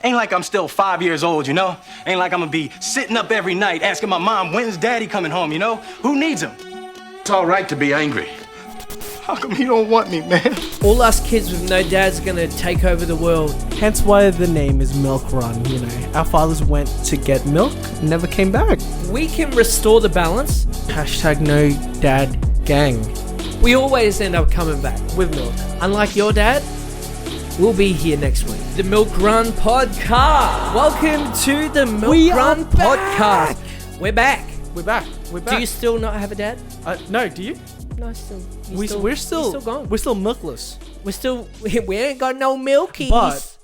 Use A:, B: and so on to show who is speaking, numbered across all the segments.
A: Ain't like I'm still 5 years old, you know? Ain't like I'm gonna be sitting up every night asking my mom, when's daddy coming home, you know? Who needs him?
B: It's all right to be angry.
A: How come he don't want me, man?
C: All us kids with no dads are gonna take over the world.
D: Hence why the name is Milk Run, you know. Our fathers went to get milk, never came back.
C: We can restore the balance.
D: Hashtag no dad gang.
C: We always end up coming back with milk. Unlike your dad, we'll be here next week. The Milk Run Podcast. Welcome to the Milk Run Podcast. We're back.
D: We're back.
C: Do you still not have a dad?
D: No, do you?
C: No, still.
D: We're still
C: gone.
D: We're still milkless.
C: We ain't got no milkies.
D: But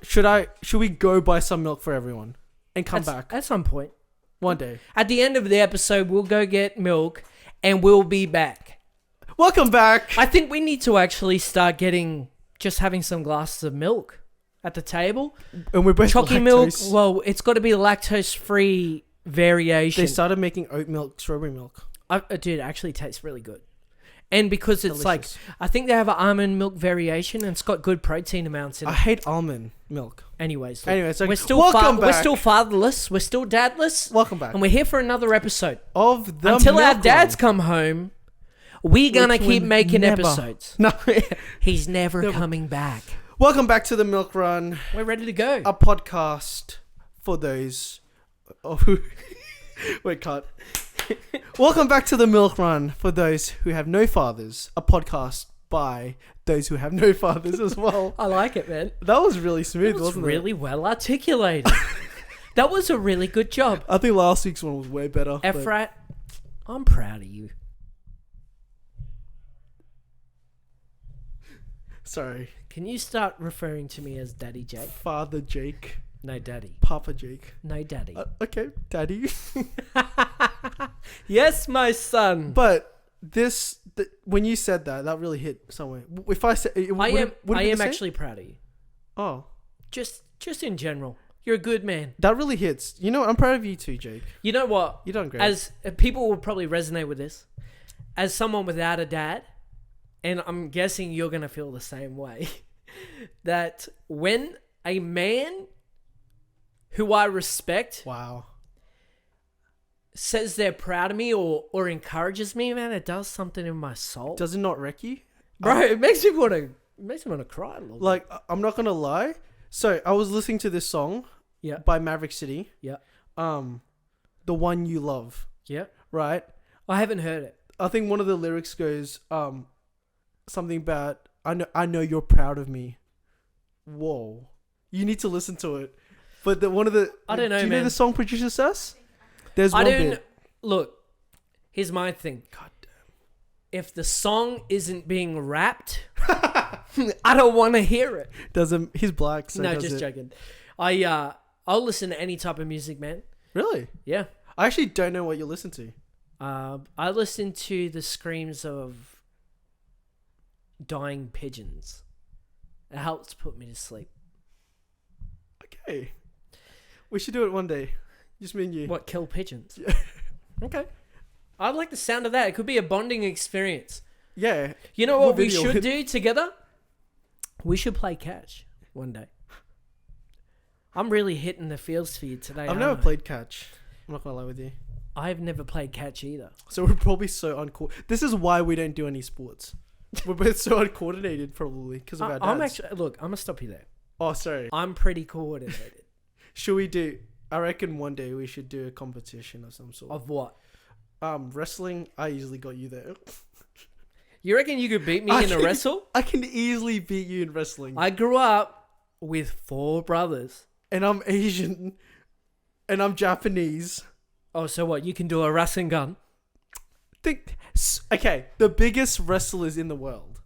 D: should we go buy some milk for everyone and come back
C: At some point.
D: one day?
C: At the end of the episode, we'll go get milk and we'll be back.
D: Welcome back.
C: I think we need to actually start just having some glasses of milk at the table.
D: And we're both
C: Chalky milk,
D: lactose.
C: well, it's got to be lactose-free variation.
D: They started making oat milk, strawberry milk.
C: Dude, it actually tastes really good. And because it's
D: Delicious.
C: I think they have an almond milk variation and it's got good protein amounts in
D: I
C: it.
D: hate almond milk.
C: Anyways, look,
D: Anyways,
C: we're still
D: welcome
C: we're
D: back.
C: still fatherless, we're still dadless,
D: Welcome back.
C: and we're here for another episode.
D: Of the
C: Until our
D: Milk
C: dads
D: Run.
C: come home, we're gonna
D: Which
C: keep
D: we
C: making
D: never-
C: episodes.
D: No.
C: He's never coming back.
D: Welcome back to the Milk Run,
C: We're ready to go.
D: a podcast for those who... Wait, cut. Welcome back to the Milk Run for those who have no fathers, a podcast by those who have no fathers as well.
C: I like it, man.
D: That was really smooth,
C: It was
D: wasn't
C: really
D: it?
C: well articulated. That was a really good job.
D: I think last week's one was way better. but-
C: Efrat, I'm proud of you.
D: Sorry.
C: Can you start referring to me as Daddy Jake?
D: Father Jake.
C: No, Daddy.
D: Papa Jake.
C: No, Daddy.
D: Okay, Daddy.
C: Yes, my son.
D: But when you said that, that really hit somewhere. If I said...
C: I am actually proud of you.
D: Oh.
C: Just in general. You're a good man.
D: That really hits. You know, I'm proud of you too, Jake.
C: You know what?
D: You're done great.
C: As people will probably resonate with this. As someone without a dad, and I'm guessing you're going to feel the same way, that when a man who I respect
D: Wow.
C: says they're proud of me or encourages me, man, it does something in my soul.
D: Does it not wreck you?
C: Bro, it makes me want to cry a little
D: Like, I'm not gonna lie. So I was listening to this song
C: bit. Yeah.
D: by Maverick City.
C: Yeah.
D: The One You Love.
C: Yeah.
D: Right?
C: I haven't heard it.
D: I think one of the lyrics goes, something about I know you're proud of me. Whoa. You need to listen to it. But
C: I don't know,
D: do you
C: man.
D: know the song Producer Sass? There's
C: I
D: one
C: don't
D: bit.
C: look. Here's my thing.
D: God damn.
C: If the song isn't being rapped, I don't want to hear it.
D: He's black, so
C: No,
D: does
C: just
D: it.
C: joking. I'll listen to any type of music, man.
D: Really?
C: Yeah.
D: I actually don't know what you listen to.
C: I listen to the screams of dying pigeons. It helps put me to sleep.
D: Okay. We should do it one day. Just me and you.
C: What, kill pigeons?
D: Yeah.
C: Okay. I like the sound of that. It could be a bonding experience.
D: Yeah.
C: You know
D: We'll
C: what we
D: video
C: should
D: it.
C: do together? We should play catch one day. I'm really hitting the fields for you today.
D: I've
C: aren't
D: never
C: I?
D: played catch. I'm not gonna lie with you.
C: I've never played catch either.
D: So we're probably so uncool. This is why we don't do any sports. We're both so uncoordinated, probably because of our dads.
C: I'm actually look. I'm gonna stop you there.
D: Oh, sorry.
C: I'm pretty coordinated.
D: Should we do? I reckon one day we should do a competition of some sort.
C: Of what?
D: Wrestling. I easily got you there.
C: You reckon you could beat me in a wrestle?
D: I can easily beat you in wrestling.
C: I grew up with 4 brothers.
D: And I'm Asian. And I'm Japanese.
C: Oh, so what? You can do a wrestling gun?
D: Okay, the biggest wrestlers in the world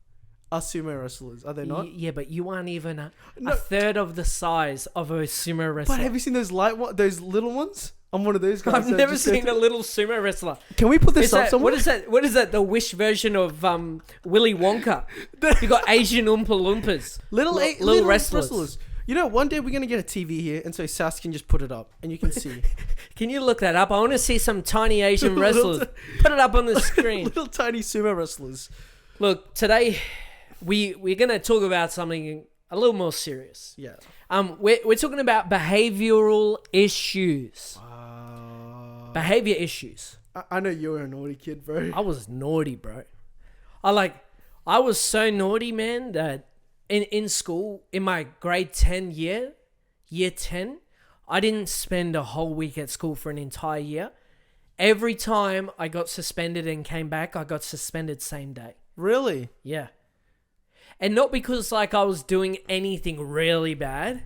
D: are sumo wrestlers, are they not?
C: Yeah, but you aren't even a
D: No.
C: third of the size of a sumo wrestler.
D: But have you seen those those little ones? I'm one of those guys.
C: I've
D: that
C: never
D: just go
C: seen a
D: through-
C: little sumo wrestler.
D: Can we put this
C: Is
D: up
C: that,
D: somewhere?
C: what is that? What is that? The Wish version of Willy Wonka? You got Asian Oompa Loompas.
D: Little
C: wrestlers.
D: You know, one day we're gonna get a TV here, and so Sass can just put it up, and you can see
C: Can you look that up? I want to see some tiny Asian wrestlers. Put it up on the screen.
D: little tiny sumo wrestlers.
C: Look, today we're going to talk about something a little more serious.
D: Yeah.
C: We're talking about behavioral issues. Behavior issues.
D: I know you're a naughty kid, bro.
C: I was naughty, bro. I was so naughty, man, that in school, in my grade 10 year 10, I didn't spend a whole week at school for an entire year. Every time I got suspended and came back, I got suspended same day.
D: Really?
C: Yeah. And not because like I was doing anything really bad.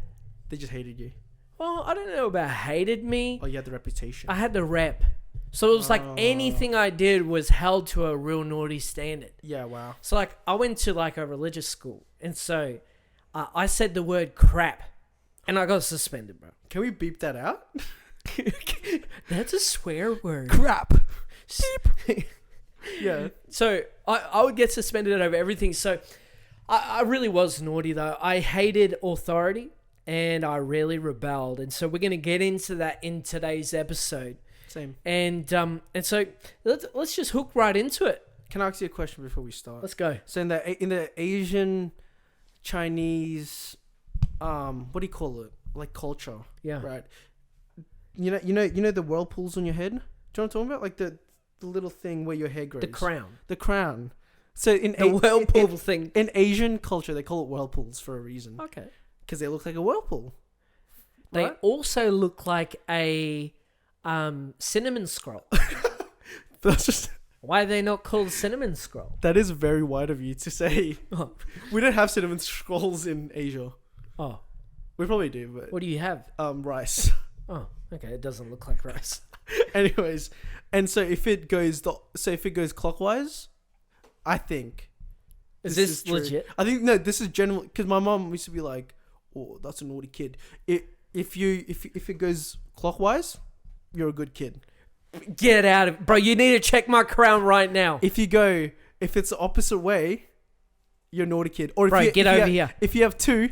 D: They just hated you.
C: Well, I don't know about hated me.
D: Oh, you had the reputation.
C: I had the rep. So it was like anything I did was held to a real naughty standard.
D: Yeah, wow.
C: So like I went to like a religious school. And so I said the word crap. And I got suspended, bro.
D: Can we beep that out?
C: That's a swear word.
D: Crap. Yeah.
C: So I would get suspended over everything. So I really was naughty though. I hated authority and I really rebelled. And so we're going to get into that in today's episode.
D: Same.
C: And so let's just hook right into it.
D: Can I ask you a question before we start?
C: Let's go.
D: So in the Asian, Chinese, what do you call it? Like culture.
C: Yeah.
D: Right. You know the whirlpools on your head? Do you know what I'm talking about? Like the little thing where your hair grows.
C: The crown.
D: The crown. So in
C: The whirlpool thing.
D: in Asian culture, they call it whirlpools for a reason.
C: Okay.
D: Because they look like a whirlpool.
C: They
D: Right?
C: also look like a cinnamon scroll.
D: That's just
C: Why are they not called cinnamon scroll?
D: that is very wide of you to say.
C: Oh.
D: We don't have cinnamon scrolls in Asia.
C: Oh.
D: We probably do, but
C: What do you have?
D: rice.
C: Oh, okay. It doesn't look like rice.
D: Anyways, and so if it goes clockwise, I think
C: Is this
D: true.
C: legit?
D: I think no, this is general because my mom used to be like, "Oh, that's a naughty kid." If it goes clockwise, you're a good kid.
C: Get out of... Bro, you need to check my crown right now.
D: If it's the opposite way, you're a naughty kid. Or
C: Bro, get over here.
D: If you have two,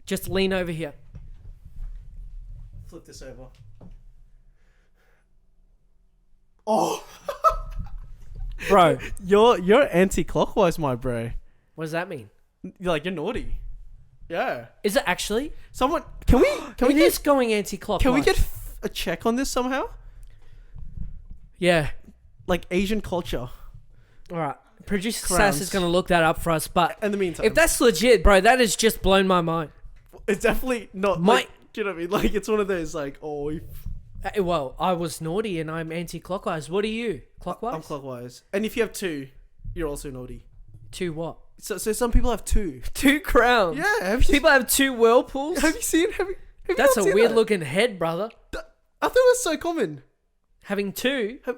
C: Just lean over here.
D: flip this over. Oh,
C: Bro,
D: you're anti-clockwise, my bro.
C: what does that mean?
D: You're naughty. Yeah.
C: Is it actually?
D: Someone can we
C: It is going anti-clockwise.
D: Can we get a check on this somehow?
C: Yeah.
D: Like Asian culture.
C: All right. Producer
D: Crowns.
C: Sass is going to look that up for us, but
D: In the meantime,
C: if that's legit, bro, that has just blown my mind.
D: it's definitely not.
C: My-
D: Like, do you know what I mean? Like it's one of those like, oh,
C: Well, I was naughty and I'm anti-clockwise. What are you? Clockwise?
D: I'm clockwise. And if you have two, you're also naughty.
C: Two what?
D: So some people have two.
C: Two crowns.
D: Yeah. Have you,
C: People have two whirlpools.
D: have you seen? Have you
C: That's
D: not
C: a
D: seen
C: weird
D: that?
C: looking head, brother.
D: I thought it was so common.
C: Having two.
D: Have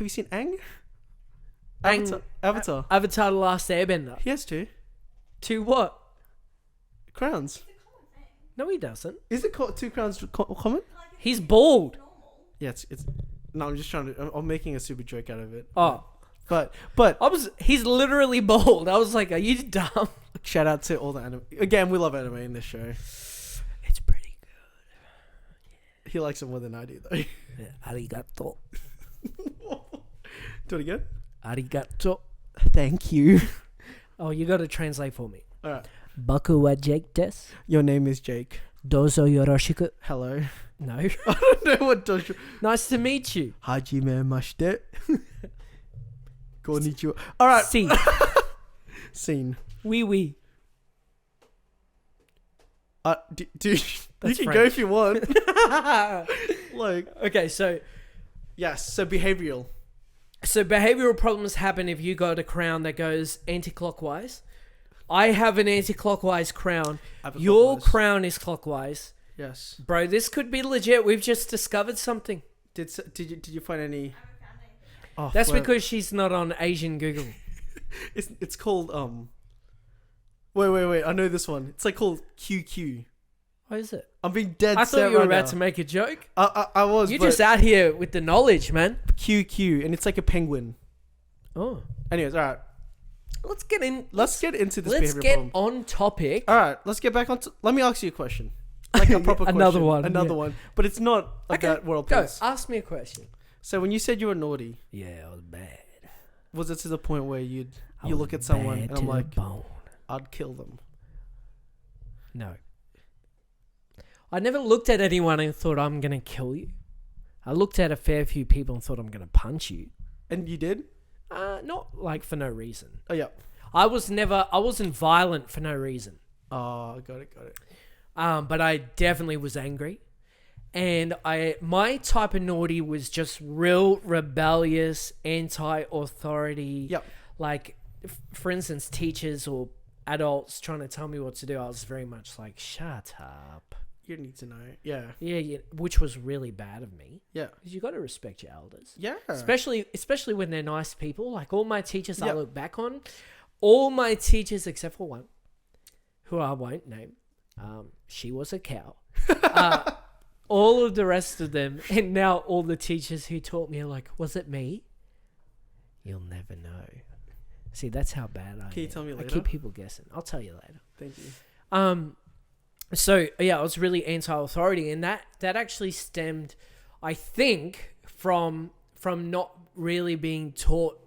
D: you seen Aang?
C: Aang-
D: Avatar.
C: Avatar: The Last Airbender.
D: He has two
C: Two what?
D: crowns.
C: No, he doesn't.
D: Is it two crowns common?
C: He's bald.
D: Yeah, it's. No, I'm just trying to. I'm making a super joke out of it.
C: Oh,
D: But
C: he's literally bald. I was like, are you dumb?
D: shout out to all the anime. Again, we love anime in this show.
C: It's pretty
D: He likes it more than I do, though.
C: good. Arigato.
D: Do it again.
C: Arigato.
D: Thank you.
C: Oh, you got to translate for me.
D: All right.
C: Baku wa Jake desu.
D: Your name is Jake.
C: Dozo yoroshiku.
D: Hello.
C: No.
D: I don't know what does.
C: Nice to meet you.
D: Hajime mashite. Konnichiwa. All right.
C: Si.
D: Scene.
C: Oui, oui.
D: Do you
C: That's
D: can go
C: French.
D: if you want. Like,
C: Okay, so
D: yes. So behavioral.
C: behavioral problems happen if you got a crown that goes anti-clockwise. I have an anti-clockwise crown. Your
D: Clockwise.
C: crown is clockwise.
D: Yes.
C: Bro, this could be legit. We've just discovered something.
D: Did you find any? Oh,
C: That's
D: well,
C: because she's not on Asian Google.
D: it's called Wait. I know this one. It's like called QQ.
C: What is it?
D: I'm being dead.
C: I thought
D: set
C: you were
D: right
C: about
D: now.
C: to make a joke.
D: I was.
C: You're
D: but
C: just out here with the knowledge, man.
D: QQ, and it's like a penguin.
C: Oh.
D: Anyways, all right.
C: Let's get in.
D: Let's get into this
C: Let's
D: behavioral
C: get
D: problem.
C: on topic.
D: All right, let's get back on. Let me ask you a question. Like a proper
C: Another
D: question.
C: one,
D: Another
C: yeah.
D: one. But it's not
C: Okay,
D: about world
C: go.
D: peace.
C: Ask me a question.
D: So when you said you were naughty,
C: Yeah, I was bad.
D: was it to the point where you
C: I
D: look
C: was
D: at someone
C: bad
D: and
C: to
D: I'm
C: the
D: like,
C: bone.
D: I'd kill them?
C: No. I never looked at anyone and thought, I'm going to kill you. I looked at a fair few people and thought, I'm going to punch you.
D: And you did?
C: Not like for no reason.
D: Oh, yeah.
C: I wasn't violent for no reason.
D: Oh, got it.
C: But I definitely was angry. And my type of naughty was just real rebellious, anti-authority.
D: Yep.
C: Like, for instance, teachers or adults trying to tell me what to do. I was very much like, shut up.
D: You need to know. Yeah.
C: Yeah, which was really bad of me.
D: Yeah.
C: Because you got to respect your elders.
D: Yeah.
C: Especially when they're nice people. Like all my teachers I
D: Yep.
C: look back on, all my teachers except for one, who I won't name, she was a cow. All of the rest of them, and now all the teachers who taught me are like, was it me? You'll never know. See, that's how bad I am.
D: Can you tell me later?
C: I keep people guessing. I'll tell you later.
D: Thank you.
C: So yeah, I was really anti-authority, and that actually stemmed, I think, from not really being taught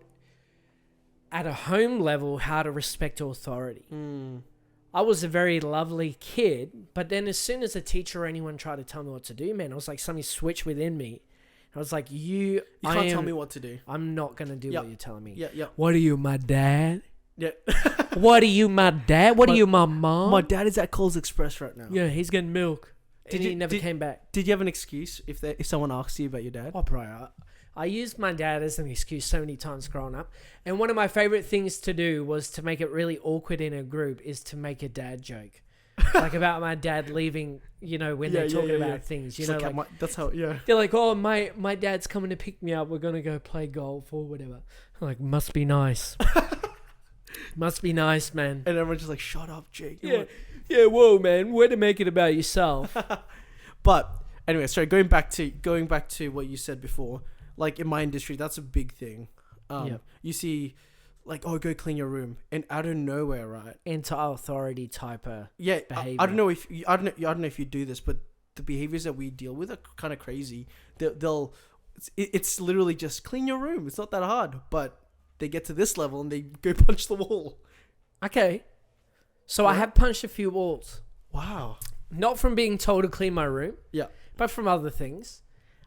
C: at a home level how to respect authority. I was a very lovely kid, but then as soon as a teacher or anyone tried to tell me what to do, man, it was like something switched within me. I was like, you
D: can't tell me what to do.
C: I'm not gonna do
D: Yep.
C: what you're telling me.
D: Yeah.
C: What are you, my dad?
D: Yeah.
C: What are you, my dad? What are you, my mom?
D: My dad is at Coles Express right now.
C: Yeah, he's getting milk.
D: Did
C: He
D: you-
C: never
D: did-
C: came back.
D: Did you have an excuse if someone asks you about your dad?
C: Oh, bro, I used my dad as an excuse so many times growing up. And one of my favorite things to do was to make it really awkward in a group is to make a dad joke. Like about my dad leaving, when they're talking about things.
D: It's that's how. Yeah.
C: They're like, oh, my dad's coming to pick me up. We're going to go play golf or whatever. I'm like, must be nice. Must be nice, man.
D: And everyone's just like, shut up, Jake.
C: Yeah, whoa, man. Way to make it about yourself.
D: But anyway, sorry. Going back to what you said before. Like in my industry, that's a big thing.
C: Yep.
D: You see, like, oh, go clean your room, and out of nowhere, right?
C: Anti-authority type of
D: Yeah,
C: behavior.
D: I don't know if I don't know if you do this, but the behaviors that we deal with are kind of crazy. It's literally just clean your room. It's not that hard, but they get to this level and they go punch the wall.
C: Okay. So I have punched a few walls.
D: Wow.
C: Not from being told to clean my room,
D: Yeah.
C: but from other things.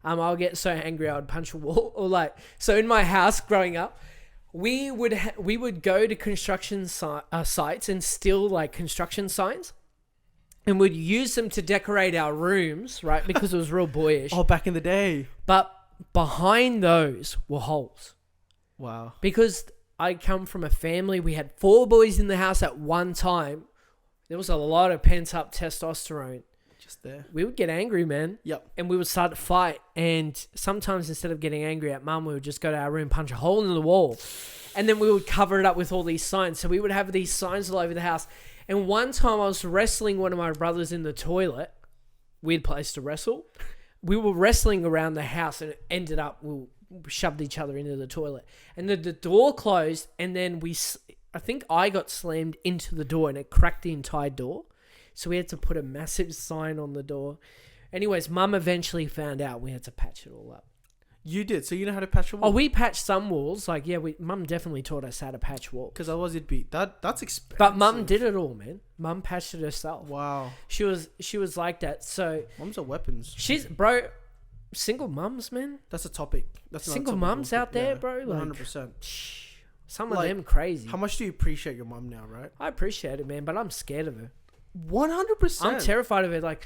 C: I'll get so angry I would punch a wall. Or so in my house growing up, we would go to construction sites and steal construction signs, and would use them to decorate our rooms, right? Because it was real boyish.
D: Oh, back in the day.
C: But behind those were holes.
D: Wow.
C: Because I come from a family, we had 4 boys in the house at one time. There was a lot of pent up testosterone.
D: Just there.
C: We would get angry, man.
D: Yep.
C: And we would start to fight. And sometimes instead of getting angry at mum, we would just go to our room, punch a hole in the wall. And then we would cover it up with all these signs. So we would have these signs all over the house. And one time I was wrestling one of my brothers in the toilet. Weird place to wrestle. We were wrestling around the house and it ended up, we shoved each other into the toilet. And the door closed and then I think I got slammed into the door and it cracked the entire door. So we had to put a massive sign on the door. Anyways, mum eventually found out. We had to patch it all up.
D: You did. So you know how to patch a wall?
C: Oh, we patched some walls. Mum definitely taught us how to patch walls.
D: Because otherwise it'd be that's expensive.
C: But mum did it all, man. Mum patched it herself.
D: Wow.
C: She was like that. So
D: Mums are weapons.
C: single mums, man.
D: That's a topic. That's another
C: Single
D: topic
C: mums
D: we'll
C: out
D: get-
C: there,
D: yeah,
C: bro.
D: 100%.
C: Some of
D: Like,
C: them crazy.
D: How much do you appreciate your mum now, right?
C: I appreciate it, man, but I'm scared of her.
D: 100%.
C: I'm terrified of it.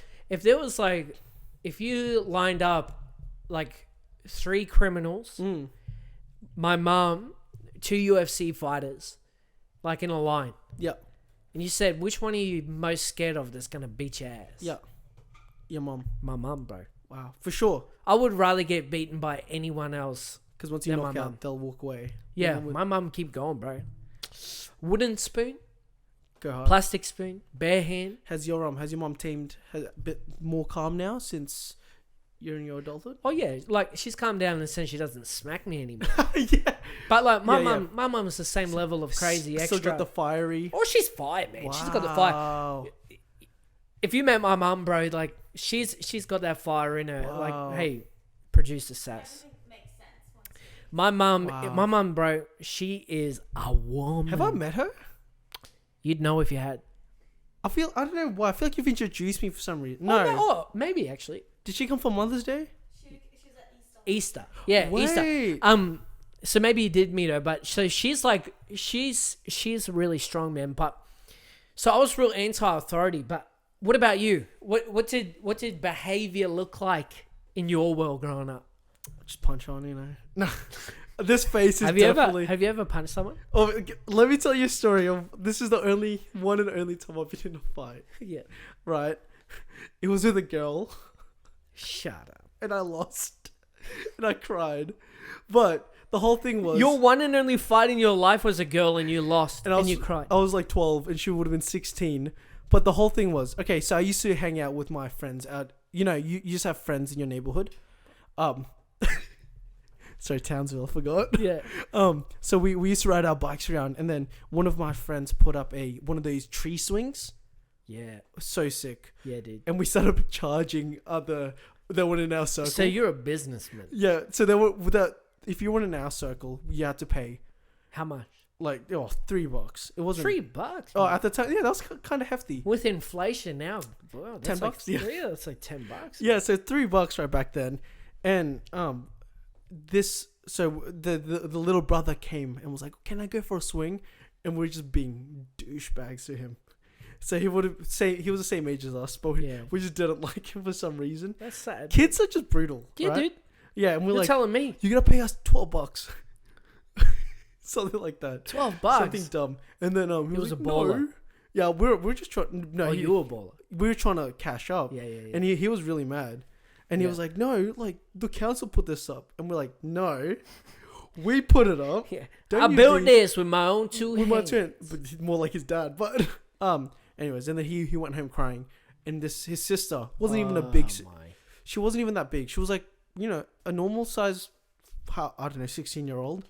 C: If you lined up 3 criminals, my mum, 2 UFC fighters, in a line,
D: Yeah.
C: and you said, which one are you most scared of that's going to beat your ass?
D: Yeah. Your mum.
C: My mum, bro.
D: Wow. For sure.
C: I would rather get beaten by anyone else.
D: Because once you
C: Than
D: knock
C: my
D: out,
C: mum.
D: they'll walk away.
C: Yeah,
D: Your mum would
C: my mum keep going, bro. Wooden spoon,
D: go hard.
C: plastic spoon, bare hand.
D: Has your mum tamed a bit more calm now since you're in your adulthood?
C: Oh yeah, she's calmed down in the sense she doesn't smack me anymore.
D: Yeah.
C: But my
D: Yeah,
C: mum, my mum's the same level of crazy extra.
D: Still got the fiery.
C: Oh, she's fire, man. She's got the fire.
D: Wow.
C: If you met my mum, bro, she's got that fire in her.
D: Wow.
C: Hey, producer sass.
E: Everything makes sense once you-
C: My mum, bro, she is a woman.
D: Have I met her?
C: You'd know if you had.
D: I don't know why. I feel like you've introduced me for some reason.
C: Oh,
D: No.
C: oh, maybe actually.
D: Did she come for Mother's Day?
E: She's at
C: Easter.
E: Easter.
C: Yeah,
D: Wait.
C: Easter. So maybe you did meet her, but so she's like she's really strong, man. But so I was real anti-authority. But what about you? What did behavior look like in your world growing up?
D: Just punch on, you know. No. This face is
C: Have you
D: definitely...
C: ever punched someone?
D: Oh, let me tell you a story of... This is the only one and only time I've been in a fight,
C: Yeah.
D: right? It was with a girl,
C: Shut up.
D: and I lost. And I cried. But the whole thing was...
C: Your one and only fight in your life was a girl, and you lost,
D: and
C: you cried.
D: I was like 12, and she would have been 16. But the whole thing was... Okay, so I used to hang out with my friends out... You know, you just have friends in your neighborhood. Sorry, Townsville, I forgot.
C: Yeah.
D: So we used to ride our bikes around, and then one of my friends put up one of those tree swings.
C: Yeah.
D: So sick.
C: Yeah, dude.
D: And we started charging the one in our circle.
C: So you're a businessman.
D: Yeah. So there were if you were in our circle, you had to pay
C: How much?
D: like $3. It wasn't
C: $3.
D: Oh,
C: man.
D: at the time, yeah, that was kind of hefty.
C: With inflation now, wow, that's
D: $10?
C: Like,
D: Yeah.
C: that's like $10.
D: Yeah, so $3 right back then, and the little brother came and was like, "Can I go for a swing?" And we're just being douchebags to him. So he was the same age as us, but
C: Yeah.
D: we just didn't like him for some reason.
C: That's sad.
D: Kids are just brutal.
C: Yeah,
D: right?
C: dude.
D: Yeah, and we're
C: You're
D: like,
C: telling me
D: "You're gonna pay us $12." Something like that.
C: $12.
D: Something dumb. And then he
C: was
D: like,
C: a baller.
D: No. Yeah, we're just trying. No,
C: Oh,
D: he-
C: you were a baller.
D: we were trying to cash up.
C: Yeah, yeah, yeah.
D: And he was really mad, and he
C: Yeah.
D: was like, "No, like the council put this up," and we're like, "No, we put it up."
C: Yeah.
D: Don't
C: I
D: you
C: built
D: think-
C: this with my own two
D: with my
C: hands.
D: twin, but he's more like his dad. But anyways, and then he went home crying, and his sister wasn't even a big.
C: Oh, my.
D: She wasn't even that big. She was like, a normal size, I don't know, 16-year-old.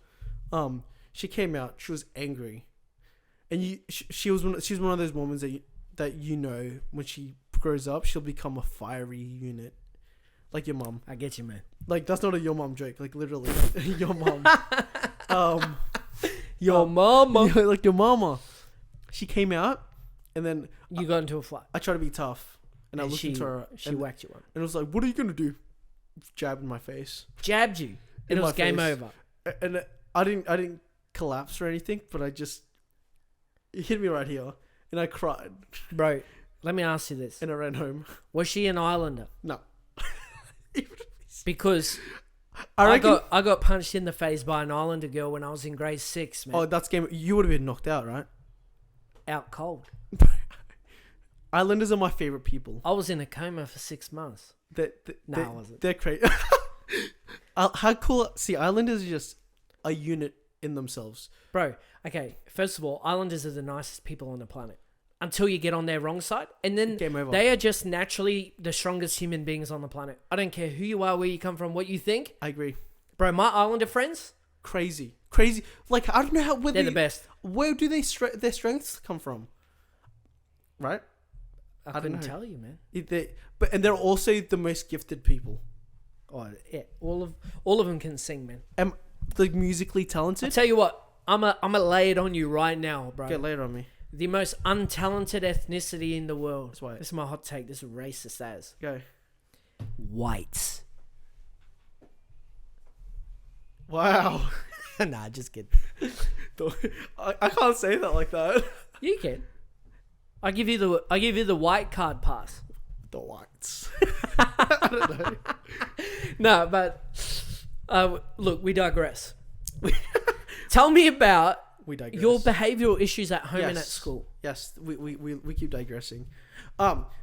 D: She came out. She was angry, and she's one of those women that when she grows up, she'll become a fiery unit, like your mom.
C: I get you, man.
D: Like that's not a your mom joke. Like literally, your mom.
C: Your mama.
D: like your mama. She came out, and then
C: You got into a fight.
D: I tried to be tough, and I looked
C: she,
D: into her,
C: She
D: and,
C: whacked you one.
D: and it was like, "What are you gonna do?" Jab in my face.
C: Jabbed you.
D: In
C: And it
D: my
C: was game
D: face.
C: over.
D: And I didn't collapse or anything, but it hit me right here, and I cried,
C: Bro, let me ask you this.
D: and I ran home.
C: Was she an Islander?
D: No,
C: Because
D: I
C: I
D: reckon.
C: got punched in the face by an Islander girl when I was in grade 6, man.
D: Oh, that's game. You would have been knocked out, right?
C: Out cold.
D: Islanders are my favorite people.
C: I was in a coma for 6 months.
D: No,
C: I wasn't.
D: They're crazy. How cool! See, Islanders are just a unit in themselves.
C: Bro, okay, first of all, Islanders are the nicest people on the planet. Until you get on their wrong side. And then
D: Game over.
C: they are just naturally the strongest human beings on the planet. I don't care who you are, where you come from, what you think.
D: I agree.
C: Bro, my Islander friends,
D: Crazy. Like I don't know how
C: they're the best.
D: Where do their strengths come from? Right.
C: I
D: don't
C: couldn't
D: know.
C: tell you, man.
D: And they're also the most gifted people.
C: Oh, yeah, all of them can sing, man.
D: Like musically
C: I
D: talented.
C: tell you what, I'm a lay it on you right now, bro.
D: Get later on me.
C: The most untalented ethnicity in the world.
D: That's right.
C: This is my hot take. This is racist as
D: Go.
C: whites.
D: Wow.
C: Nah, just kidding.
D: I can't say that like that.
C: You can. I give you the white card pass.
D: The whites. I don't know.
C: No, but look, we digress. Tell me about
D: We digress.
C: your behavioral issues at home and at
D: Yes.
C: school.
D: Yes, we keep digressing.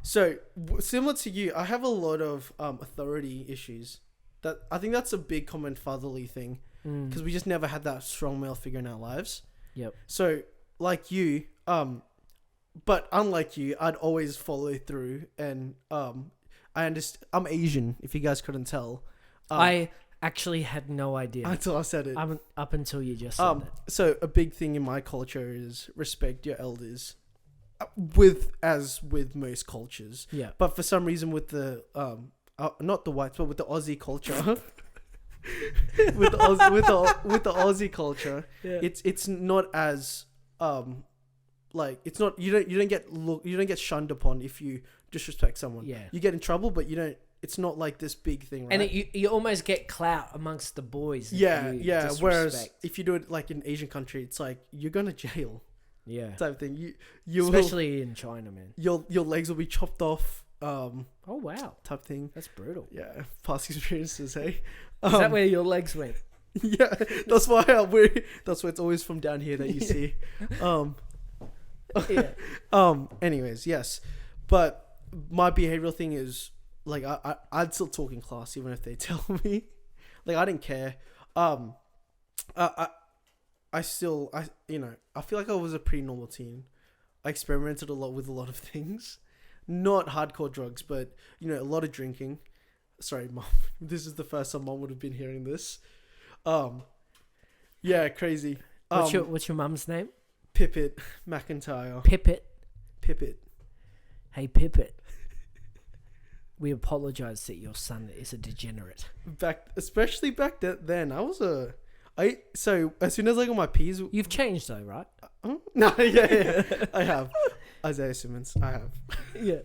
D: Similar to you, I have a lot of authority issues. That I think that's a big common fatherly thing because we just never had that strong male figure in our lives.
C: Yep.
D: So, like you, but unlike you, I'd always follow through, and I understand. I'm Asian, if you guys couldn't tell.
C: I actually had no idea.
D: Until I said it.
C: Up until you just said that.
D: So a big thing in my culture is respect your elders, as with most cultures.
C: Yeah.
D: But for some reason, with the not the whites, but with the Aussie culture, with the Aussie culture,
C: Yeah.
D: it's not as like it's not you don't get shunned upon if you disrespect someone.
C: Yeah.
D: You get in trouble, but you don't. It's not like this big thing, right?
C: And you almost get clout amongst the boys. if
D: yeah,
C: you
D: yeah. Whereas
C: disrespect.
D: if you do it like in Asian country, it's like you're going to jail
C: Yeah.
D: type of thing. You
C: Especially in China, man.
D: will, your legs will be chopped off.
C: Oh, wow.
D: Type thing.
C: That's brutal.
D: Yeah, past experiences, hey.
C: Is that where your legs went?
D: Yeah, that's why that's why it's always from down here that you see.
C: Yeah.
D: Anyways, yes, but my behavioral thing is like I'd still talk in class even if they tell me. Like I didn't care. I feel like I was a pretty normal teen. I experimented a lot with a lot of things, not hardcore drugs, but a lot of drinking. Sorry, Mom. This is the first time Mom would have been hearing this. Yeah, crazy.
C: What's your mum's name?
D: Pippet McIntyre.
C: Pippet.
D: Pippet.
C: Hey, Pippet. We apologize that your son is a degenerate.
D: Especially back then, so as soon as I got my P's,
C: You've changed though, right?
D: no, yeah, I have. Isaiah Simmons, I have.
C: Yeah.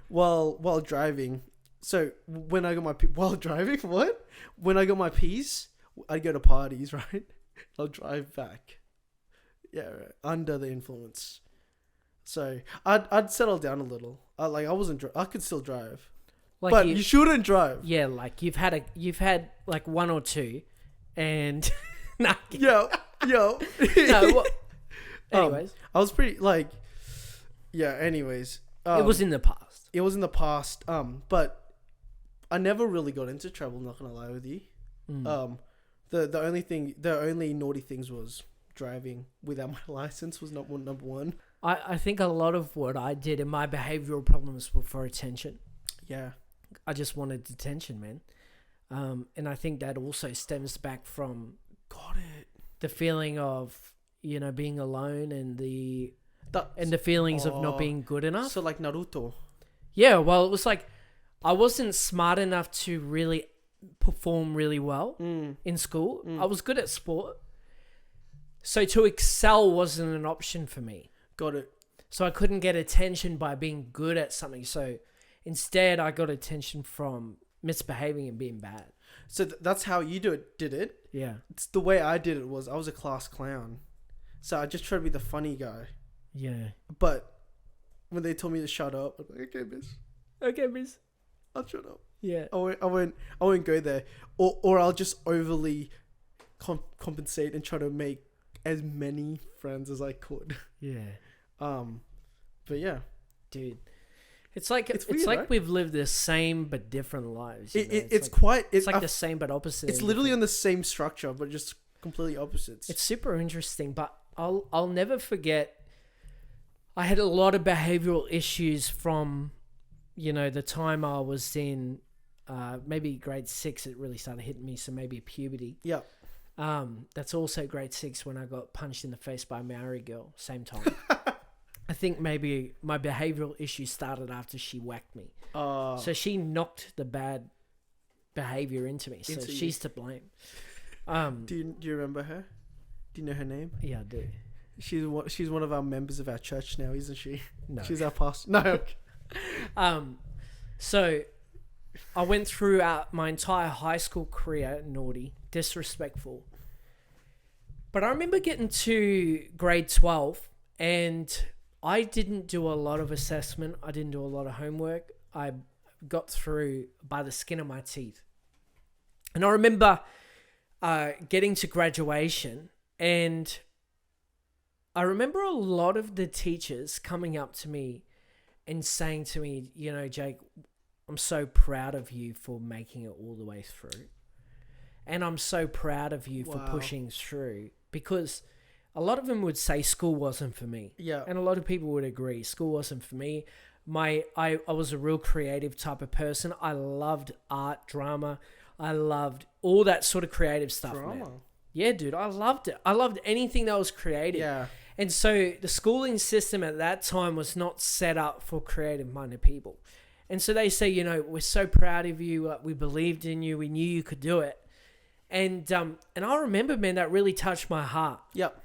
D: While driving, so when I got my while driving, what? When I got my P's, I'd go to parties, right? I'll drive back. Yeah, right, under the influence. So I'd settle down a little. I could still drive,
C: Like
D: but you shouldn't drive.
C: Yeah, like you've had like one or two, and nah,
D: Yo.
C: no. What? Anyways,
D: I was pretty anyways.
C: it was in the past.
D: It was in the past. But I never really got into trouble, not gonna lie with you. The only naughty things was driving without my license was not number one.
C: I think a lot of what I did in my behavioral problems were for attention.
D: Yeah.
C: I just wanted attention, man. And I think that also stems back from
D: Got it.
C: the feeling of, being alone and the feelings of not being good enough.
D: So like Naruto.
C: Yeah, well, it was like I wasn't smart enough to really perform really well in school. I was good at sport. So to excel wasn't an option for me.
D: Got it.
C: So I couldn't get attention by being good at something. So instead, I got attention from misbehaving and being bad.
D: So that's how you did it.
C: Yeah.
D: It's the way I did it was I was a class clown. So I just tried to be the funny guy.
C: Yeah.
D: But when they told me to shut up, I'm like, okay, miss.
C: Okay, miss.
D: I'll shut up.
C: Yeah.
D: I won't go there. Or I'll just overly compensate and try to make as many friends as I could.
C: Yeah.
D: But yeah.
C: Dude. It's like
D: It's weird, right?
C: we've lived the same but different lives.
D: It's
C: like the same but opposite.
D: It's literally on the same structure, but just completely opposites.
C: It's super interesting, but I'll never forget. I had a lot of behavioral issues from, the time I was in, maybe grade 6. It really started hitting me. So maybe puberty.
D: Yeah.
C: That's also grade 6 when I got punched in the face by a Maori girl. Same time. I think maybe my behavioral issues started after she whacked me. So she knocked the bad behavior into me. So she's to blame.
D: Do you remember her? Do you know her name?
C: Yeah, I do.
D: She's one of our members of our church now, isn't she?
C: No.
D: She's our pastor. No.
C: So I went through my entire high school career naughty, disrespectful. But I remember getting to grade 12 and I didn't do a lot of assessment. I didn't do a lot of homework. I got through by the skin of my teeth. And I remember getting to graduation, and I remember a lot of the teachers coming up to me and saying to me, Jake, I'm so proud of you for making it all the way through. And I'm so proud of you for pushing through, because a lot of them would say school wasn't for me.
D: Yeah.
C: And a lot of people would agree school wasn't for me. I was a real creative type of person. I loved art, drama. I loved all that sort of creative stuff.
D: Drama?
C: Man. Yeah, dude, I loved it. I loved anything that was creative.
D: Yeah.
C: And so the schooling system at that time was not set up for creative-minded people. And so they say, we're so proud of you. We believed in you. We knew you could do it. And I remember, man, that really touched my heart.
D: Yep.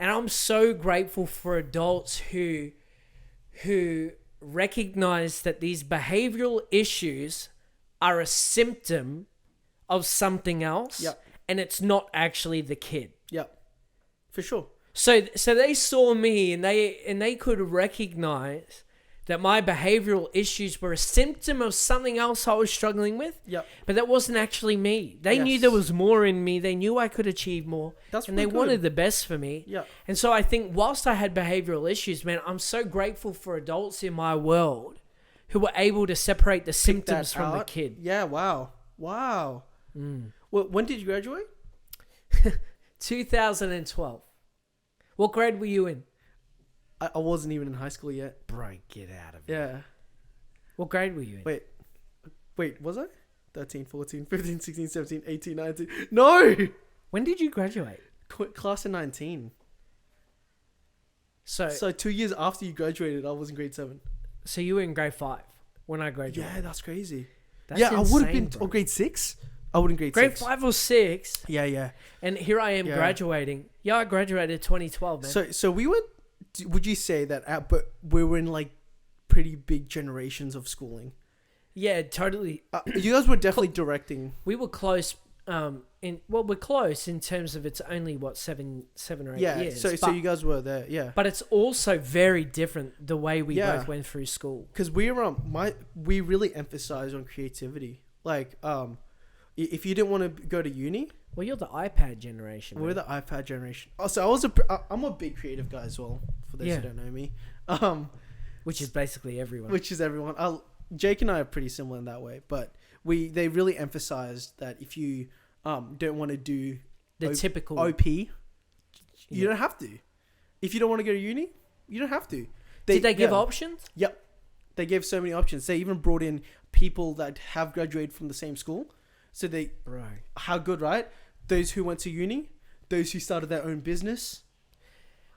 C: And I'm so grateful for adults who recognize that these behavioral issues are a symptom of something else.
D: Yep.
C: And it's not actually the kid.
D: Yep. For sure.
C: So they saw me and they could recognize that my behavioral issues were a symptom of something else I was struggling with.
D: Yep.
C: But that wasn't actually me. They knew
D: Yes.
C: there was more in me. They knew I could achieve more.
D: That's
C: and they
D: really
C: wanted
D: good.
C: the best for me.
D: Yep.
C: And so I think whilst I had behavioral issues, man, I'm so grateful for adults in my world who were able to separate the symptoms
D: That
C: from the
D: out.
C: kid.
D: Yeah, wow. Wow. Well, when did you graduate?
C: 2012. What grade were you in?
D: I wasn't even in high school yet.
C: Bro, get out of here.
D: Yeah.
C: What grade were you in?
D: Wait, was I? 13, 14, 15, 16, 17, 18, 19. No!
C: When did you graduate?
D: Class of 19.
C: So
D: So 2 years after you graduated, I was in grade 7.
C: you were in grade 5 when I graduated.
D: Yeah, that's crazy.
C: That's
D: I would have
C: insane,
D: been
C: bro.
D: grade 6. I would in grade
C: Grade
D: 6.
C: 5 or 6.
D: Yeah.
C: And here I am
D: Yeah.
C: graduating. Yeah, I graduated 2012, man.
D: So we were. Would you say that? But we were in like pretty big generations of schooling.
C: Yeah, totally.
D: You guys were definitely directing.
C: We were close. We're close in terms of it's only what 7 or 8
D: Yeah.
C: years.
D: So
C: but,
D: you guys were there. Yeah.
C: but it's also very different the way we
D: Yeah.
C: both went through school.
D: Because we really emphasize on creativity. Like if you didn't want to go to uni,
C: Well, you're the iPad generation.
D: we're
C: man.
D: the iPad generation. Also, I'm a big creative guy as well. For those
C: Yeah.
D: who don't know me,
C: Which is basically everyone.
D: which is everyone. Jake and I are pretty similar in that way, but they really emphasized that if you don't want to do
C: the typical.
D: OP, you
C: Yeah.
D: don't have to. If you don't want to go to uni, you don't have to.
C: Did they give
D: yeah.
C: options?
D: Yep. They gave so many options. They even brought in people that have graduated from the same school. So
C: Bro.
D: how good, right? Those who went to uni, those who started their own business.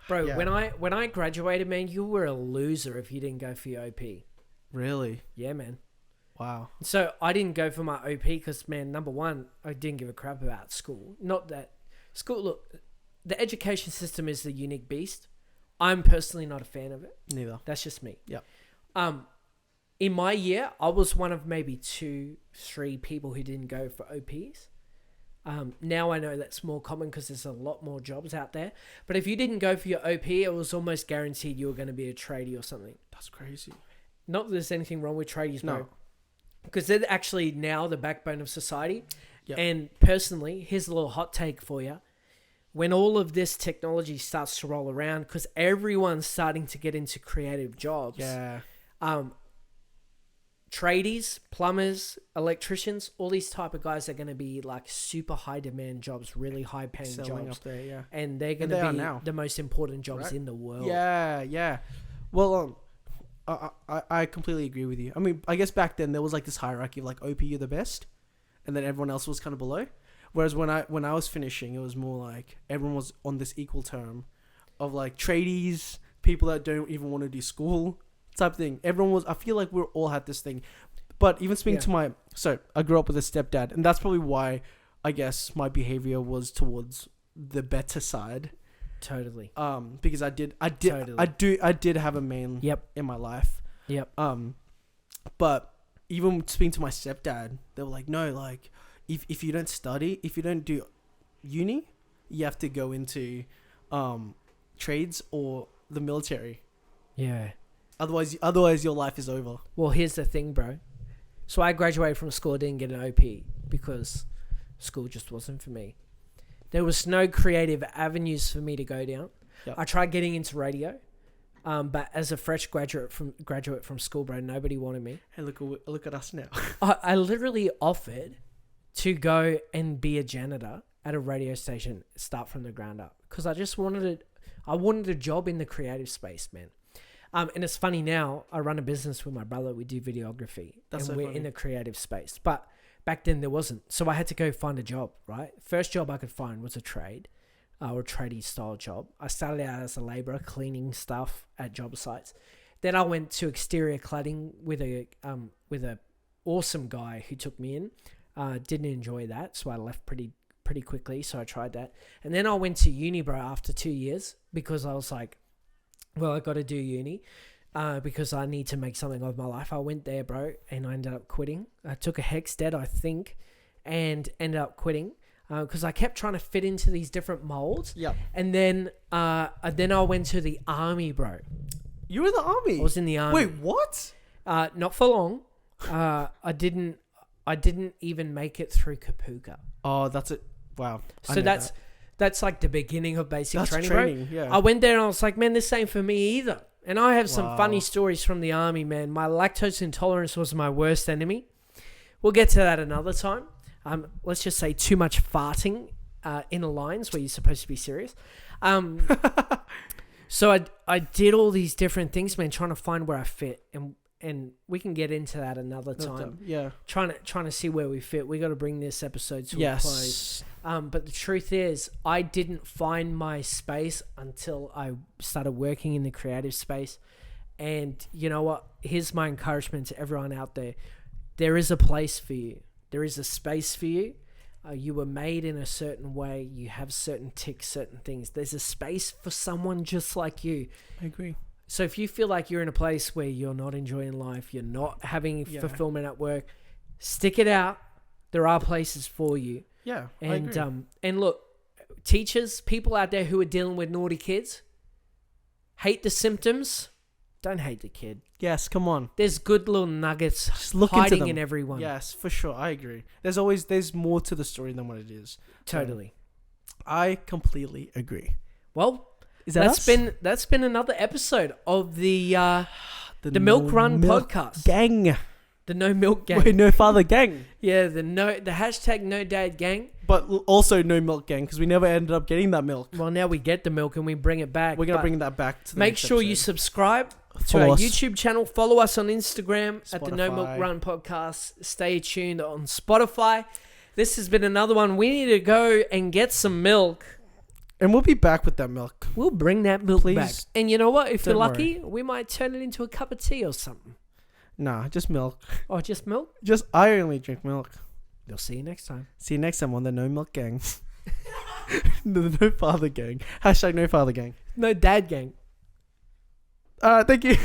C: Bro,
D: Yeah.
C: when I graduated, man, you were a loser if you didn't go for your OP.
D: Really?
C: Yeah, man.
D: Wow.
C: So I didn't go for my OP because, man, number one, I didn't give a crap about school. Not that school. Look, the education system is the unique beast. I'm personally not a fan of it.
D: Neither.
C: That's just me.
D: Yep.
C: In my year, I was one of maybe 2-3 people who didn't go for OPs. Now I know that's more common because there's a lot more jobs out there. But if you didn't go for your OP, it was almost guaranteed you were going to be a tradie or something.
D: That's crazy.
C: Not that there's anything wrong with tradies, bro.
D: No.
C: Because they're actually now the backbone of society.
D: Yep.
C: And personally, here's a little hot take for you. When all of this technology starts to roll around, because everyone's starting to get into creative jobs,
D: Yeah.
C: tradies, plumbers, electricians, all these type of guys are going to be like super high demand jobs, really high paying
D: Selling
C: jobs.
D: up there, yeah.
C: And they're going
D: they are
C: to
D: now.
C: be the most important jobs
D: Right?
C: in the world.
D: Yeah. Well, I completely agree with you. I mean, I guess back then there was like this hierarchy of like OP, you're the best, and then everyone else was kind of below. Whereas when I was finishing, it was more like everyone was on this equal term of like tradies, people that don't even want to do school type thing. Everyone was. I feel like we all had this thing. But even speaking
C: Yeah.
D: to I grew up with a stepdad, and that's probably why I guess my behavior was towards the better side.
C: Totally.
D: Because I did have a man
C: Yep.
D: in my life.
C: Yep.
D: But even speaking to my stepdad, they were like, no, like if you don't study, if you don't do uni, you have to go into trades or the military.
C: Yeah.
D: Otherwise your life is over.
C: Well, here's the thing, bro. So I graduated from school, didn't get an OP because school just wasn't for me. There was no creative avenues for me to go down.
D: Yep.
C: I tried getting into radio, but as a fresh graduate from school, bro, nobody wanted me.
D: Hey, look at us now.
C: I literally offered to go and be a janitor at a radio station, start from the ground up, because I just wanted a job in the creative space, man. And it's funny now, I run a business with my brother. We do videography.
D: That's
C: and
D: so
C: we're
D: funny.
C: in the creative space. But back then there wasn't. So I had to go find a job, right? First job I could find was a trade or a tradie style job. I started out as a labourer, cleaning stuff at job sites. Then I went to exterior cladding with a awesome guy who took me in. Didn't enjoy that, so I left pretty pretty quickly, so I tried that. And then I went to uni, bro, after 2 years because I was like, well, I got to do uni because I need to make something of my life. I went there, bro, and I ended up quitting. I took a HECS debt, I think, and ended up quitting because I kept trying to fit into these different molds.
D: Yep.
C: And then I went to the army, bro.
D: You were in the army?
C: I was in the army.
D: Wait, what?
C: Not for long. I didn't even make it through Kapuka.
D: Oh, that's it. Wow. I
C: So
D: know
C: that's like the beginning of basic
D: That's
C: training,
D: training,
C: bro.
D: yeah.
C: I went there and I was like, man, this ain't for me either. And I have some
D: Wow.
C: funny stories from the army, man. My lactose intolerance was my worst enemy. We'll get to that another time. Let's just say too much farting in the lines where you're supposed to be serious. So I did all these different things, man, trying to find where I fit, and we can get into that another time.
D: Yeah.
C: Trying to see where we fit. We got to bring this episode to a
D: Yes.
C: close. But the truth is, I didn't find my space until I started working in the creative space. And you know what? Here's my encouragement to everyone out there. There is a place for you. There is a space for you. You were made in a certain way. You have certain ticks, certain things. There's a space for someone just like you.
D: I agree.
C: So if you feel like you're in a place where you're not enjoying life, you're not having
D: Yeah.
C: fulfillment at work, stick it out. There are places for you.
D: Yeah. I
C: And
D: agree.
C: and look, teachers, people out there who are dealing with naughty kids, hate the symptoms. Don't hate the kid.
D: Yes, come on.
C: There's good little nuggets
D: Just look into
C: hiding
D: them.
C: in everyone.
D: Yes, for sure. I agree. There's more to the story than what it is.
C: Totally.
D: I completely agree.
C: Well,
D: Is that
C: that's been another episode of the Milk Run podcast.
D: gang?
C: The No Milk Gang.
D: Wait, no father gang,
C: Yeah, the hashtag No Dad Gang.
D: but also no milk gang because we never ended up getting that milk.
C: Well, now we get the milk and we bring it back.
D: We're gonna
C: but
D: bring that back to the
C: make
D: next
C: sure you
D: episode.
C: subscribe to
D: Follow
C: our
D: us.
C: YouTube channel. Follow us on Instagram at the No Milk
D: Spotify.
C: Run podcast. Stay tuned on Spotify. This has been another one. We need to go and get some milk.
D: And we'll be back with that milk.
C: We'll bring that milk
D: Please
C: back. And you know what? If you're
D: don't
C: lucky, we might turn it into a cup of tea or something.
D: Nah, just milk.
C: Or just milk.
D: Just I only drink milk.
C: We'll see you next time.
D: See you next time on the No Milk Gang. The No Father Gang. Hashtag No Father Gang.
C: No Dad Gang.
D: Thank you.